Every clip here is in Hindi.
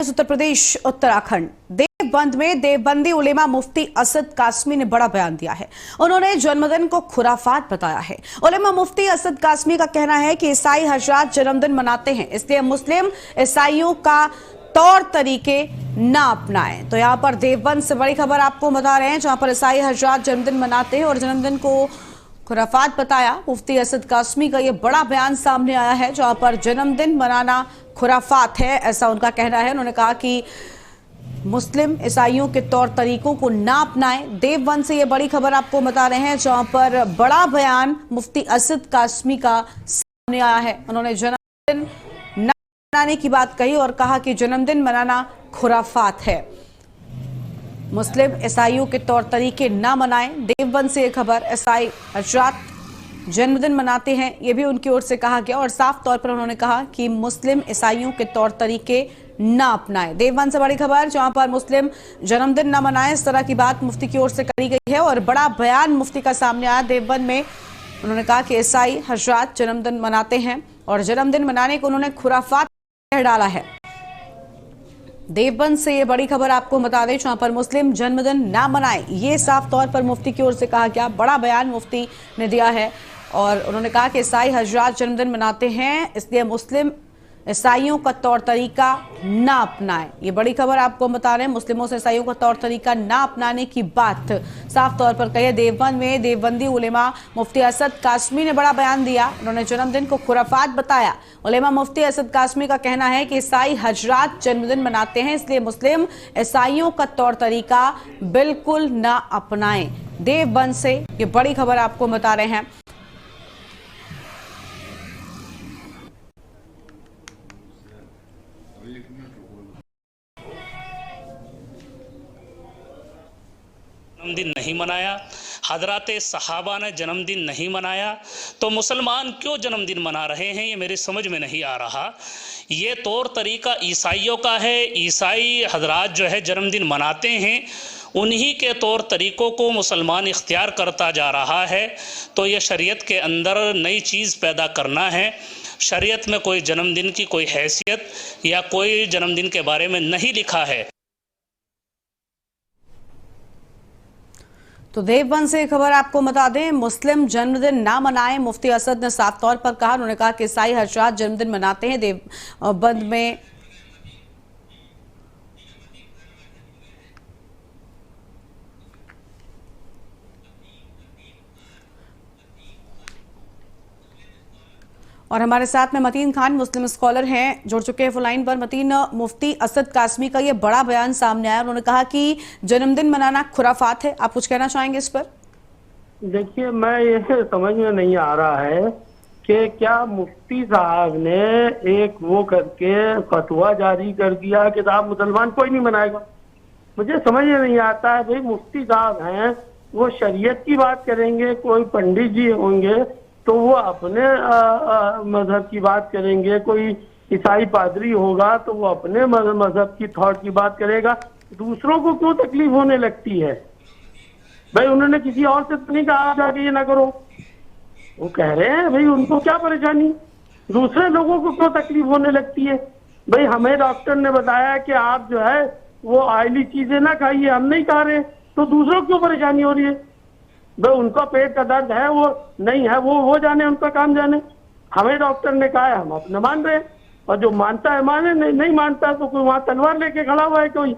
उत्तर प्रदेश उत्तराखंड देवबंद में देवबंदी उलेमा मुफ्ती असद कासमी ने बड़ा बयान दिया है। उन्होंने जन्मदिन को खुराफात बताया है। उलेमा मुफ्ती असद कासमी का कहना है कि ईसाई हजरात जन्मदिन मनाते हैं, इसलिए मुस्लिम ईसाइयों का तौर तरीके ना अपनाएं। तो यहाँ पर देवबंद से बड़ी खबर आपको बता रहे हैं, जहां पर ईसाई हजरात जन्मदिन मनाते हैं और जन्मदिन को खुराफात बताया। मुफ्ती असद कासमी का ये बड़ा बयान सामने आया है, जहां पर जन्मदिन मनाना खुराफात है, ऐसा उनका कहना है। उन्होंने कहा कि मुस्लिम ईसाइयों के तौर तरीकों को ना अपनाएं। देवबंद से ये बड़ी खबर आपको बता रहे हैं, जहां पर बड़ा बयान मुफ्ती असद कासमी का सामने आया है। उन्होंने जन्मदिन ना मनाने की बात कही और कहा कि जन्मदिन मनाना खुराफात है, मुस्लिम ईसाइयों के तौर तरीके ना मनाएं। देवबंद से ये खबर, ईसाई हजरात जन्मदिन मनाते हैं, ये भी उनकी ओर से कहा गया और साफ तौर पर उन्होंने कहा कि मुस्लिम ईसाइयों के तौर तरीके ना अपनाएं। देवबंद से बड़ी खबर, जहां पर मुस्लिम जन्मदिन ना मनाएं, इस तरह की बात मुफ्ती की ओर से करी गई है और बड़ा बयान मुफ्ती का सामने आया देवबंद में। उन्होंने कहा कि ईसाई हजरात जन्मदिन मनाते हैं और जन्मदिन मनाने को उन्होंने खुराफात कह डाला है। देवबंद से ये बड़ी खबर आपको बता दें, जहां पर मुस्लिम जन्मदिन ना मनाएं, ये साफ तौर पर मुफ्ती की ओर से कहा गया। बड़ा बयान मुफ्ती ने दिया है और उन्होंने कहा कि ईसाई हजरात जन्मदिन मनाते हैं, इसलिए मुस्लिम ईसाइयों का तौर तरीका ना अपनाएं। ये बड़ी खबर आपको बता रहे हैं, मुस्लिमों से ईसाइयों का तौर तरीका ना अपनाने की बात साफ तौर पर कही। देवबंद में देवबंदी उलेमा मुफ्ती असद कासमी ने बड़ा बयान दिया। उन्होंने जन्मदिन को खुराफात बताया। उलेमा मुफ्ती असद कासमी का कहना है कि ईसाई हजरात जन्मदिन मनाते हैं, इसलिए मुस्लिम ईसाइयों का तौर तरीका बिल्कुल ना अपनाएं। देवबंद से ये बड़ी खबर आपको बता रहे हैं। जन्मदिन नहीं मनाया, हजरात सहाबा ने जन्मदिन नहीं मनाया, तो मुसलमान क्यों जन्मदिन मना रहे हैं, ये मेरे समझ में नहीं आ रहा। ये तौर तरीका ईसाइयों का है। ईसाई हजरात जो है जन्मदिन मनाते हैं, उन्हीं के तौर तरीक़ों को मुसलमान इख्तियार करता जा रहा है। तो ये शरीयत के अंदर नई चीज़ पैदा करना है। शरीयत में कोई जन्मदिन की कोई हैसियत या कोई जन्मदिन के बारे में नहीं लिखा है। तो देवबंद से खबर आपको बता दें, मुस्लिम जन्मदिन ना मनाएं, मुफ्ती असद ने साफ तौर पर कहा। उन्होंने कहा कि ईसाई हजरात जन्मदिन मनाते हैं। देवबंद में और हमारे साथ में मतीन खान मुस्लिम स्कॉलर हैं, जुड़ चुके हैं फोन पर। मतीन, मुफ्ती असद कासमी का ये बड़ा बयान सामने आया। उन्होंने कहा कि जन्मदिन मनाना खुराफात है, आप कुछ कहना चाहेंगे इस पर? देखिए, मैं ये समझ में नहीं आ रहा है कि क्या मुफ्ती साहब ने एक वो करके फतवा जारी कर दिया कि साहब मुसलमान कोई नहीं मनाएगा। मुझे समझ में नहीं आता है। भाई मुफ्ती साहब हैं, वो शरीयत की बात करेंगे, कोई पंडित जी होंगे तो वो अपने मजहब की बात करेंगे, कोई ईसाई पादरी होगा तो वो अपने मजहब की थॉट की बात करेगा। दूसरों को क्यों तकलीफ होने लगती है? भाई उन्होंने किसी और से तो नहीं कहा जाके ये ना करो, वो कह रहे हैं भाई उनको क्या परेशानी, दूसरे लोगों को क्यों तकलीफ होने लगती है? भाई हमें डॉक्टर ने बताया कि आप जो है वो ऑयली चीजें ना खाइए, हम नहीं खा रहे, तो दूसरों को क्यों परेशानी हो रही है? भाई उनका पेट का दर्द है, वो नहीं है, वो जाने, उनका काम जाने। हमें डॉक्टर ने कहा है, हम अपने मान रहे हैं, और जो मानता है माने, नहीं मानता तो कोई वहां तलवार लेके खड़ा हुआ है। कोई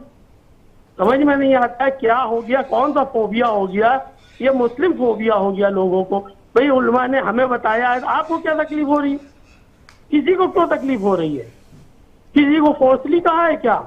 समझ में नहीं आता है क्या हो गया, कौन सा फोबिया हो गया, ये मुस्लिम फोबिया हो गया लोगों को। भाई उलमा ने हमें बताया है, आपको क्या तकलीफ हो रही है? किसी को क्यों तकलीफ हो रही है? किसी को फोर्सली कहा है क्या?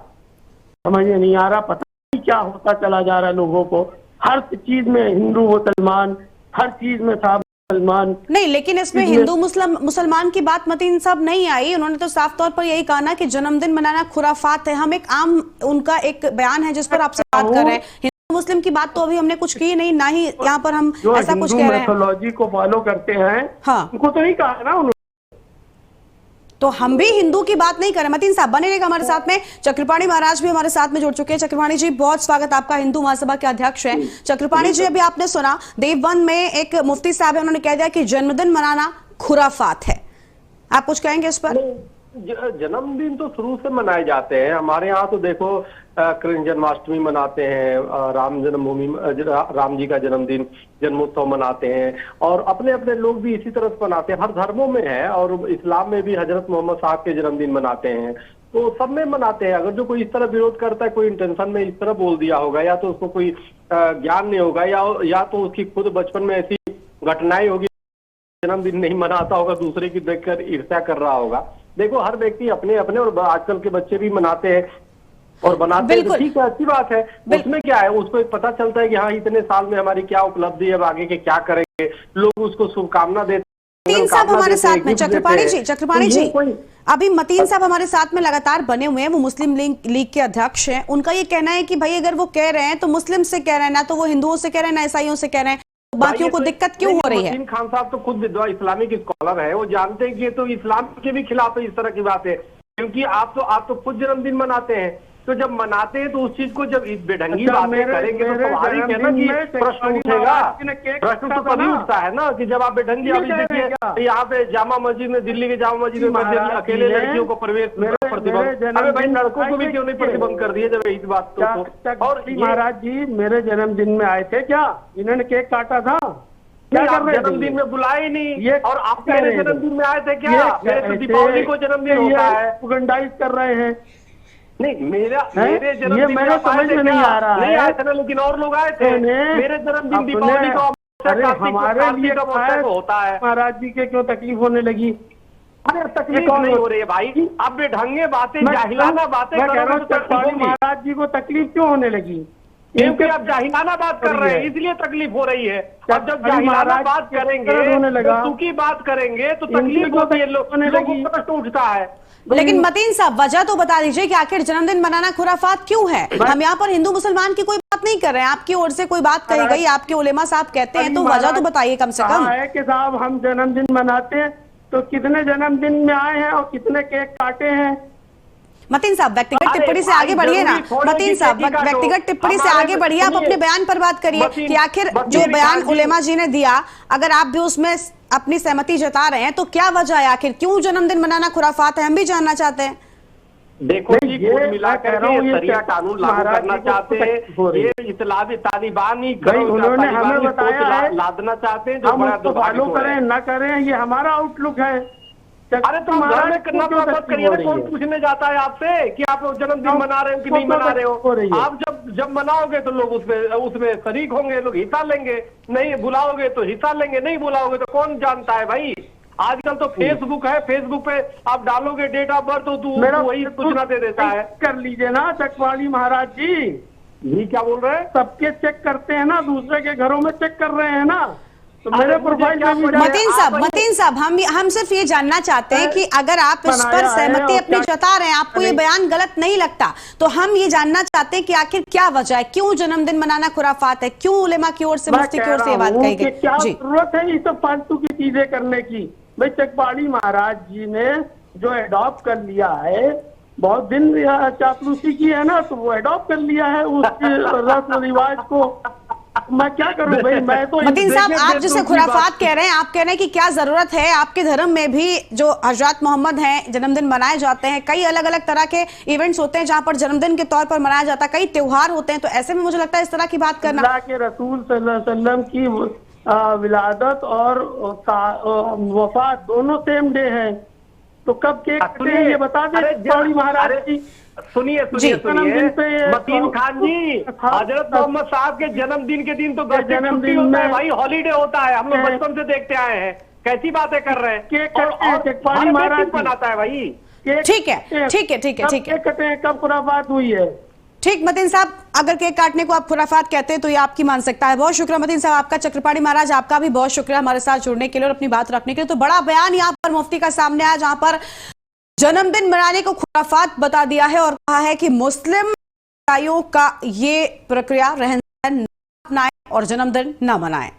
समझ में नहीं आ रहा। पता नहीं क्या होता चला जा रहा है लोगों को। हर चीज में हिंदू मुसलमान, हर चीज में साहब मुसलमान नहीं, लेकिन इसमें हिंदू मुसलमान की बात मतीन साहब नहीं आई। उन्होंने तो साफ तौर पर यही कहा ना कि जन्मदिन मनाना खुराफात है। हम एक आम उनका एक बयान है जिस पर आपसे बात कर रहे हैं। हिंदू मुस्लिम की बात तो अभी हमने कुछ की नहीं, ना ही यहाँ पर हम ऐसा कुछ कह रहे हैं। मेथोलॉजी को फॉलो करते हैं, हाँ, उनको तो नहीं कहा ना उन्होंने। तो हम भी हिंदू की बात नहीं करें। मतीन साहब बने रहेगा हमारे साथ में। चक्रपाणी महाराज भी हमारे साथ में जुड़ चुके हैं। चक्रपाणी जी, बहुत स्वागत आपका, हिंदू महासभा के अध्यक्ष हैं। चक्रपाणी जी, अभी आपने सुना देवबंद में एक मुफ्ती साहब है, उन्होंने कह दिया कि जन्मदिन मनाना खुराफात है, आप कुछ कहेंगे इस पर? जन्मदिन तो शुरू से मनाए जाते हैं। हमारे यहाँ तो देखो कृष्ण जन्माष्टमी मनाते हैं, राम जन्मभूमि, राम जी का जन्मदिन, जन्मोत्सव मनाते हैं, और अपने अपने लोग भी इसी तरह से मनाते हैं। हर धर्मों में है, और इस्लाम में भी हजरत मोहम्मद साहब के जन्मदिन मनाते हैं, तो सब में मनाते हैं। अगर जो कोई इस तरह विरोध करता है, कोई इंटेंशन में इस तरह बोल दिया होगा, या तो उसको कोई ज्ञान नहीं होगा, या तो उसकी खुद बचपन में ऐसी घटनाएं होगी, जन्मदिन नहीं मनाता होगा, दूसरे की देखकर ईर्ष्या कर रहा होगा। देखो, हर व्यक्ति अपने अपने, और आजकल के बच्चे भी मनाते हैं और बनाते हैं, तो ठीक है, अच्छी बात है। उसमें क्या है, उसको एक पता चलता है कि हाँ, इतने साल में हमारी क्या उपलब्धि है, अब आगे के क्या करेंगे, लोग उसको शुभकामना देते। मतीन साहब हमारे साथ में, चक्रपाणी जी अभी मतीन साहब हमारे साथ में लगातार बने हुए हैं, वो मुस्लिम लीग के अध्यक्ष हैं। उनका ये कहना है कि भाई अगर वो कह रहे हैं तो मुस्लिम से कह रहे हैं, ना तो वो हिंदुओं से कह रहे हैं, ना ईसाइयों से कह रहे हैं, तो बाकियों को दिक्कत क्यों हो रही है? मतीन खान साहब तो खुद विद्वान इस्लामिक स्कॉलर है, वो जानते हैं कि ये तो इस्लाम के भी खिलाफ है इस तरह की बात है। क्योंकि आप तो खुद जन्मदिन मनाते हैं, तो जब मनाते हैं तो उस चीज को जब इस बेढंगी बातें करेंगे तो स्वाभाविक है ना कि प्रश्न उठेगा। प्रश्न तो तभी उठता है ना कि जब आप बेढंगी, अभी देखिए यहाँ पे जामा मस्जिद में, दिल्ली के जामा मस्जिद में अकेले लड़कियों को प्रवेश प्रतिबंध, अरे भाई लड़कों को भी क्यों नहीं प्रतिबंध कर दिए जब इस बात तो। और महाराज जी मेरे जन्मदिन में आए थे क्या? इन्होंने केक काटा था? क्या कर रहे जन्मदिन में बुलाए नहीं, ये और आप मेरे जन्मदिन में आए थे क्या? मेरे तो दीपावली को जन्मदिन होता है, प्रोपेगेंडाइज कर रहे हैं। नहीं, मेरे जन्मदिन मेरे समझ में नहीं आ रहा है। नहीं आए थे ना, लेकिन और लोग आए थे। मेरे जन्मदिन दीपावली को, हमारे लिए होता है, महाराज जी के क्यों तकलीफ होने लगी? अरे तकलीफ नहीं हो रही है भाई, अब बेढंगे बातें, जाहिलाना बातें कर रहे हो। महाराज जी को तकलीफ क्यों होने लगी? क्योंकि आप जाहिलाना बात कर रहे हैं, इसलिए तकलीफ हो रही है। अब जब जाहिलाना बात करेंगे, दुखी बात करेंगे, तो तकलीफ होती है, लोगों को कष्ट उठता है। लेकिन मतीन साहब वजह तो बता दीजिए कि आखिर जन्मदिन मनाना खुराफात क्यों है? हम यहाँ पर हिंदू मुसलमान की कोई बात नहीं कर रहे हैं, आपकी ओर से कोई बात कही गई, आपके उलेमा साहब कहते हैं, तो वजह तो बताइए कम से कम। है कि साहब हम जन्मदिन मनाते हैं, तो कितने जन्मदिन में आए हैं और कितने केक काटे हैं? मतीन साहब व्यक्तिगत टिप्पणी से आगे बढ़िए ना। मतीन साहब व्यक्तिगत टिप्पणी से आगे बढ़िए, आप अपने बयान पर बात करिए कि आखिर जो बयान उलेमा जी ने दिया, अगर आप भी उसमें अपनी सहमति जता रहे हैं तो क्या वजह है, आखिर क्यों जन्मदिन मनाना खुराफात है, हम भी जानना चाहते हैं। देखो जी, कुल मिलाकर के शरिया कानून लागू करना चाहते हैं, ये इस्लामी तालिबानी उन्होंने हमें बताया लादना चाहते हैं, हम उसको फॉलो करें न करें, ये हमारा आउटलुक है। अरे तुम घर में करना मत करिए, कौन पूछने जाता है आपसे कि आप जन्मदिन मना रहे हो कि नहीं मना रहे हो। आप जब मनाओगे तो लोग उसमें शरीक होंगे, लोग हिस्सा लेंगे। नहीं बुलाओगे तो हिस्सा लेंगे, नहीं बुलाओगे तो कौन जानता है भाई। आजकल तो फेसबुक है, फेसबुक पे आप डालोगे डेट ऑफ बर्थ तो वही सूचना दे देता है। कर लीजिए ना चकवाली महाराज जी, ये क्या बोल रहे हैं? सबके चेक करते हैं ना, दूसरे के घरों में चेक कर रहे हैं ना, तो मेरे प्रोफाइल मतीन साहब हम सिर्फ ये जानना चाहते हैं कि अगर आप इस पर सहमति अपनी जता रहे हैं, आपको ये बयान गलत नहीं लगता, तो हम ये जानना चाहते हैं कि आखिर क्या वजह है, क्यों जन्मदिन मनाना खुराफात है, क्यों उलेमा की ओर से, मुफ्ती की ओर से ये बात कही गई? क्या जरूरत है ये सब फालतू की चीजें करने की? भाई चकवाली महाराज जी ने जो एडॉप्ट कर लिया है, बहुत दिन चापलूसी की है ना, तो वो एडॉप्ट कर लिया है उस रस्म रिवाज को। मैं क्या करूं भाई, मैं तो मतीन साहब आप जिसे खुराफात कह रहे हैं, आप कह रहे हैं कि क्या जरूरत है, आपके धर्म में भी जो हजरत मोहम्मद हैं जन्मदिन मनाए जाते हैं, कई अलग अलग तरह के इवेंट्स होते हैं जहां पर जन्मदिन के तौर पर मनाया जाता है, कई त्योहार होते हैं, तो ऐसे में मुझे लगता है इस तरह की बात करना। अल्लाह के रसूल सल्लल्लाहु अलैहि वसल्लम की विलादत और वफात दोनों सेम डे है, तो कब केक कटे हैं ये बता दें महाराज जी। सुनिए मतीन खान जी, हजरत मोहम्मद साहब के जन्मदिन के दिन तो जन्मदिन होता है भाई, हॉलीडे होता है, हम लोग बचपन से देखते आए हैं। कैसी बातें कर रहे हैं? केक महाराज बनाता है भाई। ठीक है कटे कब खुराफात हुई है? ठीक मतीन साहब, अगर केक काटने को आप खुराफात कहते हैं तो ये आपकी मान सकता है। बहुत शुक्रिया मतीन साहब आपका। चक्रपाणी महाराज आपका भी बहुत शुक्रिया हमारे साथ जुड़ने के लिए और अपनी बात रखने के लिए। तो बड़ा बयान यहाँ पर मुफ्ती का सामने आया जहां पर जन्मदिन मनाने को खुराफात बता दिया है और कहा है कि मुस्लिम भाइयों का ये प्रक्रिया रहन सहन न अपनाएं और जन्मदिन न मनाएं।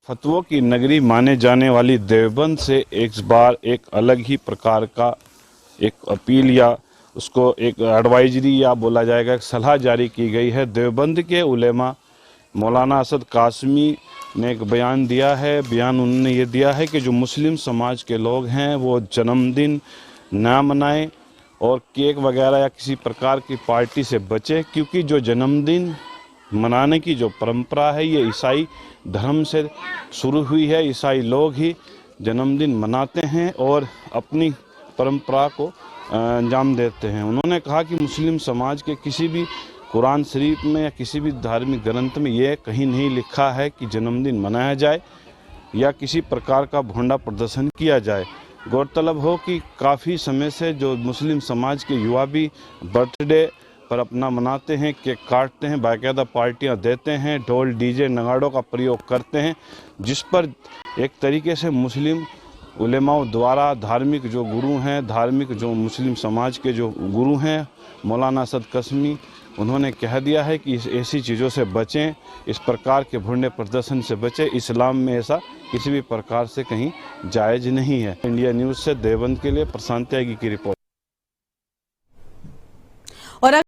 फतवों की नगरी माने जाने वाली देवबंद से एक बार एक अलग ही प्रकार का एक अपील या उसको एक एडवाइजरी या बोला जाएगा एक सलाह जारी की गई है। देवबंद के उलेमा मौलाना असद कासमी ने एक बयान दिया है। बयान उन्होंने ये दिया है कि जो मुस्लिम समाज के लोग हैं वो जन्मदिन ना मनाएं और केक वगैरह या किसी प्रकार की पार्टी से बचें, क्योंकि जो जन्मदिन मनाने की जो परंपरा है ये ईसाई धर्म से शुरू हुई है। ईसाई लोग ही जन्मदिन मनाते हैं और अपनी परंपरा को अंजाम देते हैं। उन्होंने कहा कि मुस्लिम समाज के किसी भी कुरान शरीफ में या किसी भी धार्मिक ग्रंथ में ये कहीं नहीं लिखा है कि जन्मदिन मनाया जाए या किसी प्रकार का भोंडा प्रदर्शन किया जाए। गौरतलब हो कि काफ़ी समय से जो मुस्लिम समाज के युवा भी बर्थडे पर अपना मनाते हैं, केक काटते हैं, बाकायदा पार्टियां देते हैं, ढोल डीजे नगाड़ों का प्रयोग करते हैं, जिस पर एक तरीके से मुस्लिम उलेमाओं द्वारा धार्मिक जो गुरु हैं, धार्मिक जो मुस्लिम समाज के जो गुरु हैं मौलाना असद कासमी, उन्होंने कह दिया है कि ऐसी चीज़ों से बचें, इस प्रकार के भोंडे प्रदर्शन से बचें। इस्लाम में ऐसा किसी भी प्रकार से कहीं जायज़ नहीं है। इंडिया न्यूज़ से देवबंद के लिए प्रशांत त्यागी की रिपोर्ट। और